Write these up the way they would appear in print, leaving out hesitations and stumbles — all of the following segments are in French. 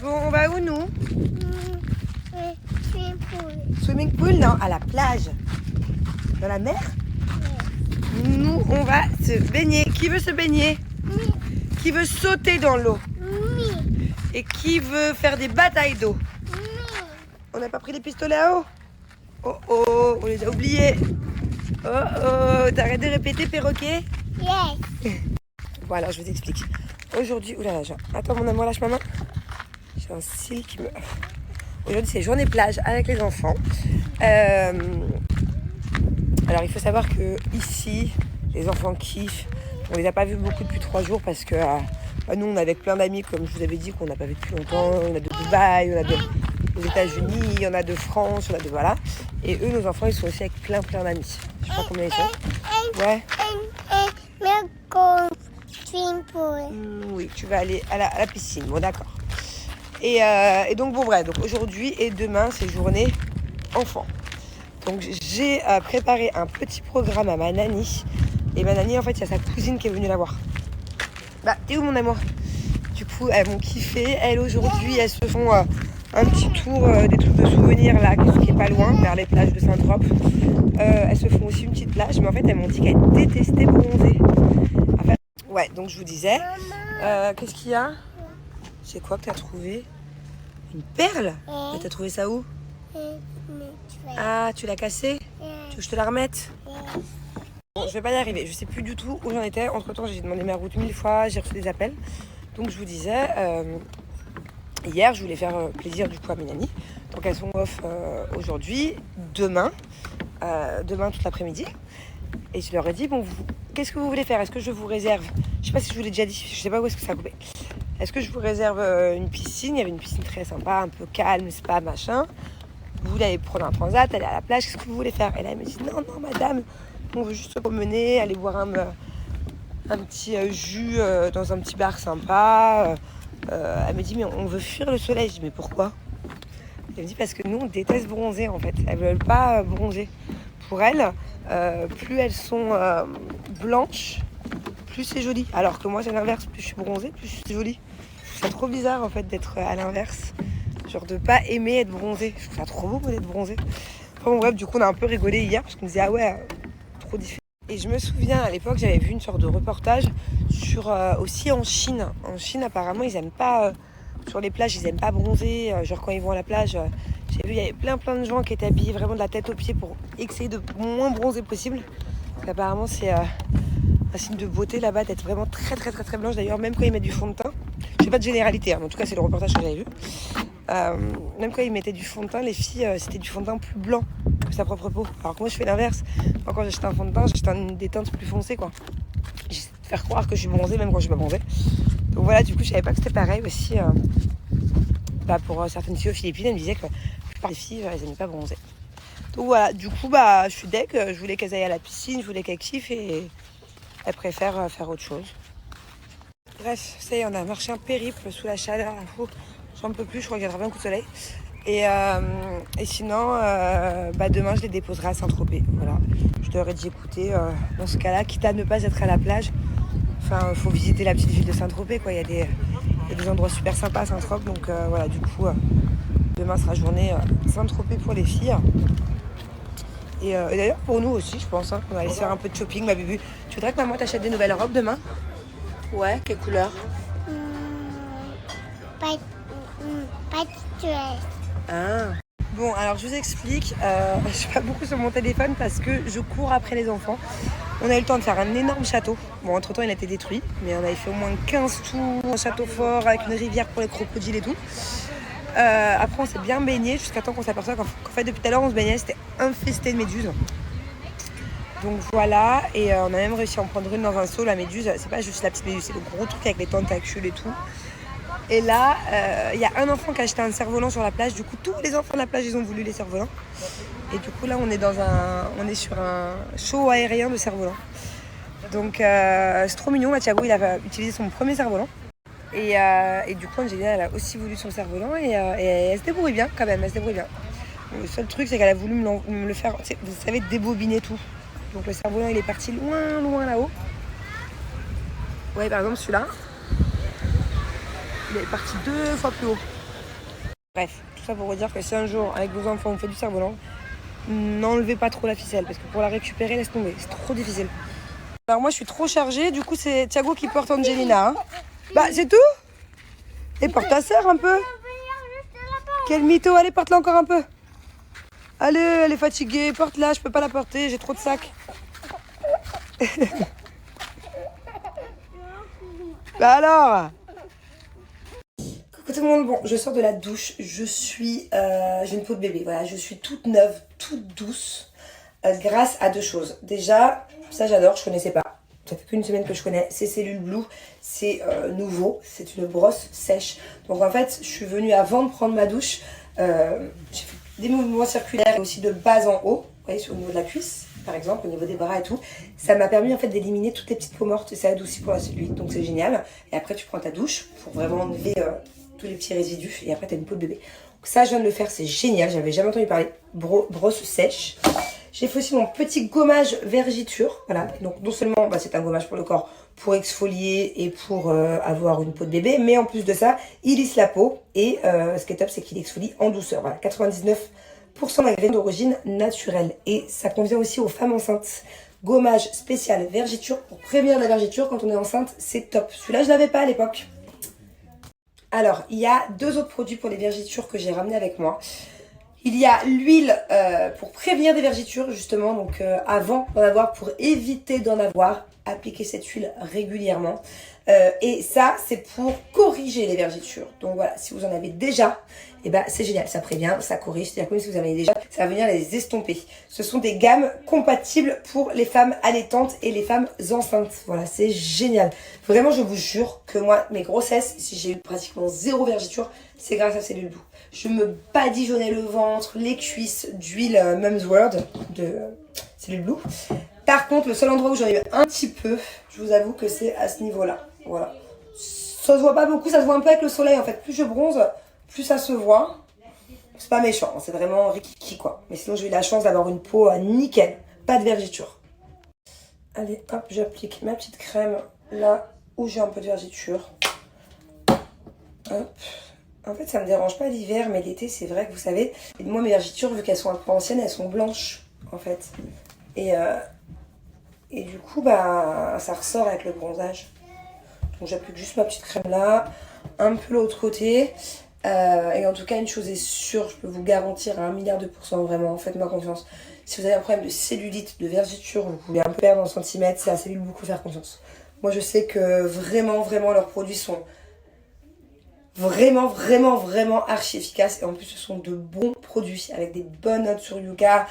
Bon, on va où nous? Swimming pool. Swimming pool? Non, à la plage. Dans la mer? Oui. Nous, on va se baigner. Qui veut se baigner? Oui. Qui veut sauter dans l'eau? Oui. Et qui veut faire des batailles d'eau? Oui. On n'a pas pris les pistolets à eau? Oh oh, on les a oubliés. Oh oh, t'arrêtes de répéter, perroquet? Yes. Bon, alors je vous explique. Aujourd'hui, oulala, attends mon amour, lâche ma main. J'ai un cil qui me... Aujourd'hui, c'est journée plage avec les enfants. Alors, il faut savoir que ici, les enfants kiffent. On les a pas vus beaucoup depuis 3 jours parce que nous, on est avec plein d'amis, comme je vous avais dit, qu'on n'a pas vu depuis longtemps. On a de Dubaï, on a des États-Unis, on a de France, on a de voilà. Et eux, nos enfants, ils sont aussi avec plein d'amis. Je sais pas combien ils sont. Ouais. We'll go swimming pool. Oui, tu vas aller à la piscine. Bon, d'accord. Et donc, bon, bref. Donc, aujourd'hui et demain, c'est journée enfant. Donc, j'ai préparé un petit programme à ma nanny. Et ma nanny, en fait, il y a sa cousine qui est venue la voir. Bah, t'es où, mon amour? Du coup, elles vont kiffer. Elles, aujourd'hui, elles se font un petit tour des trucs de souvenirs, là, qui est pas loin, vers les plages de Saint-Trope. Elles se font aussi une petite plage. Mais en fait, elles m'ont dit qu'elles détestaient bronzer. Enfin, ouais, donc, je vous disais. Qu'est-ce qu'il y a? C'est quoi que t'as trouvé? Une perle? Mais t'as trouvé ça où? Ah, tu l'as cassée? Tu veux que je te la remette? Bon, je vais pas y arriver. Je sais plus du tout où j'en étais. Entre temps, j'ai demandé ma route 1000 fois. J'ai reçu des appels. Donc, je vous disais, hier, je voulais faire plaisir du coup à mes nannies. Donc, elles sont off aujourd'hui, demain toute l'après-midi. Et je leur ai dit, bon, qu'est-ce que vous voulez faire? Est-ce que je vous réserve? Je sais pas si je vous l'ai déjà dit. Je sais pas où est-ce que ça a coupé. Est-ce que je vous réserve une piscine? Il y avait une piscine très sympa, un peu calme, spa, machin. Vous voulez aller prendre un transat, aller à la plage, qu'est-ce que vous voulez faire? Et là, elle me dit, non, madame, on veut juste se promener, aller boire un petit jus dans un petit bar sympa. Elle me dit, mais on veut fuir le soleil. Je dis, mais pourquoi? Elle me dit, parce que nous, on déteste bronzer, en fait. Elles veulent pas bronzer. Pour elles, plus elles sont blanches, plus c'est joli. Alors que moi, c'est l'inverse. Plus je suis bronzée, plus c'est joli. Je trouve ça trop bizarre, en fait, d'être à l'inverse. Genre de pas aimer être bronzée. Je trouve ça trop beau d'être bronzée. Enfin bon, bref, du coup, on a un peu rigolé hier parce qu'on me disait, ah ouais, trop différent. Et je me souviens, à l'époque, j'avais vu une sorte de reportage sur aussi en Chine. En Chine, apparemment, ils aiment pas... sur les plages, ils aiment pas bronzer. Genre quand ils vont à la plage, j'ai vu, il y avait plein de gens qui étaient habillés vraiment de la tête aux pieds pour essayer de moins bronzer possible. Parce qu'apparemment, c'est un signe de beauté là-bas d'être vraiment très blanche. D'ailleurs, même quand ils mettent du fond de teint, je fais pas de généralité, hein, mais en tout cas, c'est le reportage que j'avais vu. Même quand ils mettaient du fond de teint, les filles, c'était du fond de teint plus blanc que sa propre peau. Alors que moi, je fais l'inverse. Moi, quand j'achète un fond de teint, j'achète des teintes plus foncées, quoi. J'essaie de faire croire que je suis bronzée, même quand je suis pas bronzée. Donc voilà, du coup, je savais pas que c'était pareil aussi. Pour certaines filles aux Philippines, elles me disaient que la plupart des filles, elles n'aimaient pas bronzer. Donc voilà, du coup, je suis deck. Je voulais qu'elles aillent à la piscine, je voulais qu'elles kiffent et elles préfèrent faire autre chose. Bref, ça y est, on a marché un périple sous la chaleur. J'en peux plus, je crois qu'il y a un coup de soleil. Et sinon, demain, je les déposerai à Saint-Tropez. Voilà. Je leur ai dit, écoutez, dans ce cas-là, quitte à ne pas être à la plage, il faut visiter la petite ville de Saint-Tropez, quoi. Il y a des endroits super sympas à Saint-Tropez. Donc voilà, du coup, demain sera journée Saint-Tropez pour les filles. Et d'ailleurs, pour nous aussi, je pense, on va aller faire un peu de shopping, ma bébé. Tu voudrais que maman t'achète des nouvelles robes demain? Ouais, quelle couleur? Pas de stress. Ah. Bon, alors je vous explique, je suis pas beaucoup sur mon téléphone parce que je cours après les enfants. On a eu le temps de faire un énorme château. Bon, entre temps, il a été détruit, mais on avait fait au moins 15 tours, un château fort avec une rivière pour les crocodiles et tout. Après, on s'est bien baigné jusqu'à temps qu'on s'aperçoit qu'en fait, depuis tout à l'heure, on se baignait, c'était infesté de méduses. Donc voilà, et on a même réussi à en prendre une dans un seau. La méduse, c'est pas juste la petite méduse, c'est le gros truc avec les tentacules et tout. Et là, il y a un enfant qui a acheté un cerf-volant sur la plage. Du coup, tous les enfants de la plage, ils ont voulu les cerfs-volants. Et du coup, là, on est sur un show aérien de cerf-volant. Donc, c'est trop mignon. Thiago, il a utilisé son premier cerf-volant. Et du coup, Angelina, elle a aussi voulu son cerf-volant. Et elle se débrouille bien, quand même. Elle se débrouille bien. Le seul truc, c'est qu'elle a voulu me le faire, vous savez, débobiner tout. Donc, le cerf-volant, il est parti loin là-haut. Ouais, par exemple, celui-là. Il est parti 2 fois plus haut. Bref, tout ça pour vous dire que si un jour, avec vos enfants, vous faites du cerf-volant, n'enlevez pas trop la ficelle, parce que pour la récupérer, laisse tomber, c'est trop difficile. Alors moi, je suis trop chargée, du coup, c'est Thiago qui porte Angelina. Hein. Bah, c'est tout. Et porte ta sœur un peu. Quel mytho, allez, porte-la encore un peu. Allez, elle est fatiguée, porte-la, je peux pas la porter, j'ai trop de sacs. Bah alors. Coucou tout le monde, bon, je sors de la douche, j'ai une peau de bébé, voilà, je suis toute neuve, toute douce, grâce à deux choses. Déjà, ça j'adore, je connaissais pas, ça fait qu'une semaine que je connais, c'est Cellule Blue, c'est nouveau, c'est une brosse sèche. Donc en fait, je suis venue avant de prendre ma douche, j'ai fait des mouvements circulaires et aussi de bas en haut, vous voyez, au niveau de la cuisse. Par exemple, au niveau des bras et tout, ça m'a permis en fait d'éliminer toutes les petites peaux mortes et ça adoucit pour la cellulite, donc c'est génial. Et après, tu prends ta douche pour vraiment enlever tous les petits résidus et après, tu as une peau de bébé. Donc ça, je viens de le faire, c'est génial, j'avais jamais entendu parler. Brosse sèche. J'ai fait aussi mon petit gommage vergiture, voilà. Donc non seulement c'est un gommage pour le corps, pour exfolier et pour avoir une peau de bébé, mais en plus de ça, il lisse la peau et ce qui est top, c'est qu'il exfolie en douceur. Voilà, 99% d'ingrédients d'origine naturelle et ça convient aussi aux femmes enceintes. Gommage spécial vergiture pour prévenir la vergiture quand on est enceinte, c'est top. Celui-là, je l'avais pas à l'époque. Alors, il y a deux autres produits pour les vergitures que j'ai ramenés avec moi. Il y a l'huile pour prévenir des vergitures, justement, donc avant d'en avoir, pour éviter d'en avoir, appliquer cette huile régulièrement. Et ça, c'est pour corriger les vergitures. Donc voilà, si vous en avez déjà, eh ben, c'est génial, ça prévient, ça corrige. C'est-à-dire que si vous en avez déjà, ça va venir les estomper. Ce sont des gammes compatibles pour les femmes allaitantes et les femmes enceintes. Voilà, c'est génial. Vraiment, je vous jure que moi, mes grossesses, si j'ai eu pratiquement zéro vergiture, c'est grâce à Cellule Blue. Je me badigeonnais le ventre, les cuisses d'huile Mum's World de Cellule Blue. Par contre, le seul endroit où j'en ai eu un petit peu, je vous avoue que c'est à ce niveau-là. Voilà. Ça se voit pas beaucoup, ça se voit un peu avec le soleil en fait. Plus je bronze, plus ça se voit. C'est pas méchant, c'est vraiment rikiki quoi. Mais sinon, j'ai eu la chance d'avoir une peau nickel. Pas de vergiture. Allez, hop, j'applique ma petite crème là où j'ai un peu de vergiture. Hop. En fait, ça me dérange pas l'hiver, mais l'été, c'est vrai que vous savez, moi, mes vergitures, vu qu'elles sont un peu anciennes, elles sont blanches, en fait. Et du coup, ça ressort avec le bronzage. Donc, j'applique juste ma petite crème là, un peu l'autre côté. Et en tout cas, une chose est sûre, je peux vous garantir à 1,2 milliard%, vraiment, faites-moi confiance. Si vous avez un problème de cellulite, de vergiture, vous pouvez un peu perdre en centimètres, c'est à Cellule Blue faire confiance. Moi, je sais que vraiment, vraiment, leurs produits sont vraiment, vraiment, vraiment archi efficace. Et en plus, ce sont de bons produits avec des bonnes notes sur Yuka.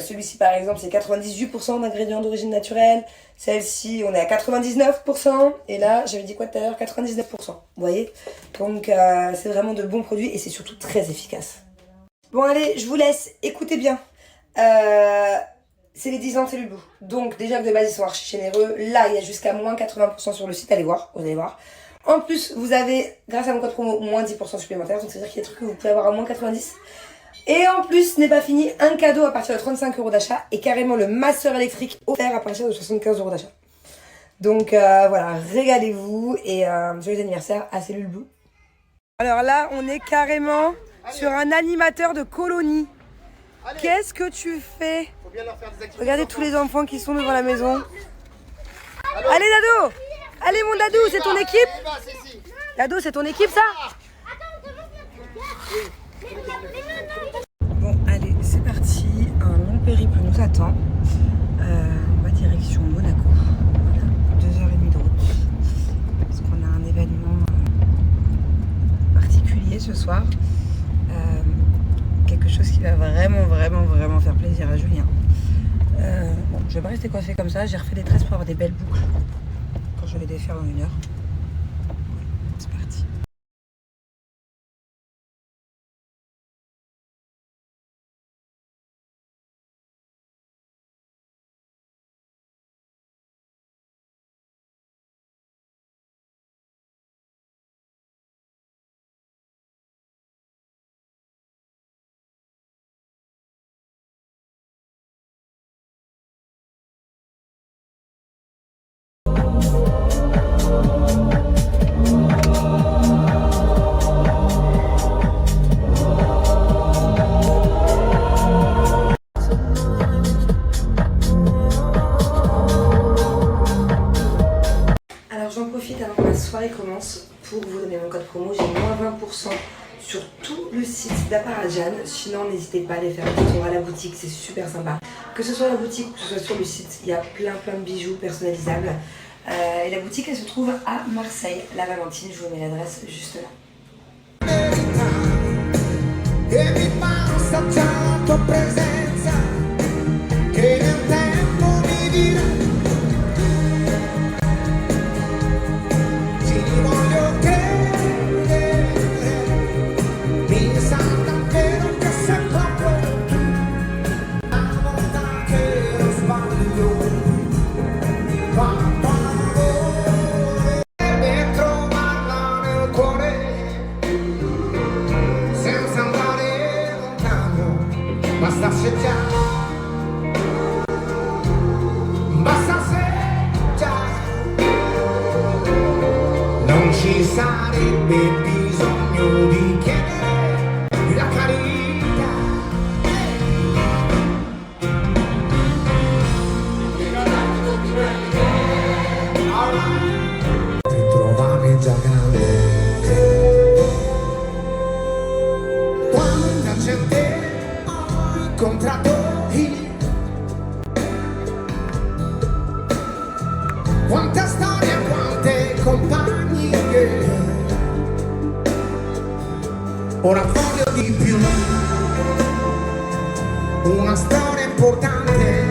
Celui-ci, par exemple, c'est 98% d'ingrédients d'origine naturelle. Celle-ci, on est à 99%. Et là, j'avais dit quoi tout à l'heure? 99%. Vous voyez? Donc, c'est vraiment de bons produits et c'est surtout très efficace. Bon, allez, je vous laisse. Écoutez bien. C'est les 10 ans de Cellule Blue. Donc, déjà que de base, ils sont archi généreux. Là, il y a jusqu'à moins 80% sur le site. Allez voir, vous allez voir. En plus, vous avez, grâce à mon code promo, moins 10% supplémentaire. Donc, c'est-à-dire qu'il y a des trucs que vous pouvez avoir à moins 90. Et en plus, ce n'est pas fini, un cadeau à partir de 35 € d'achat et carrément le masseur électrique offert à partir de 75 € d'achat. Donc, voilà, régalez-vous et joyeux anniversaire à Cellule Blue. Alors là, on est carrément sur un animateur de colonie. Qu'est-ce que tu fais? Faut bien leur faire des activités. Regardez tous les enfants qui sont devant la maison. Allez, Dado! Allez, mon Dadou, c'est ton équipe? Dado, c'est ton équipe, ça? Bon, allez, c'est parti. Un long périple nous attend. On va direction Monaco. Voilà, 2h30 de route. Parce qu'on a un événement particulier ce soir. Quelque chose qui va vraiment, vraiment, vraiment faire plaisir à Julien. Bon, je vais pas rester coiffée comme ça. J'ai refait des tresses pour avoir des belles boucles. Quand je vais les faire dans 1 heure. C'est parti. sur tout le site d'Aparajan. Sinon, n'hésitez pas à aller faire un petit tour à la boutique, c'est super sympa. Que ce soit à la boutique ou que ce soit sur le site, il y a plein de bijoux personnalisables. Et la boutique, elle se trouve à Marseille, la Valentine. Je vous mets l'adresse juste là. Che mi basta già la tua presenza, che nel tempo mi dirà ci voglio credere, mi sa davvero che sei proprio tu, una volta che lo sbaglio, quanto amore per trovarla nel cuore, senza andare lontano, bastasse già, bastasse già, non ci sarebbe bisogno di chiedere la carità. Ritrovami già grande. Quanta gente ho incontrato io, quante storie, quante compagnie, ora voglio di più, una storia importante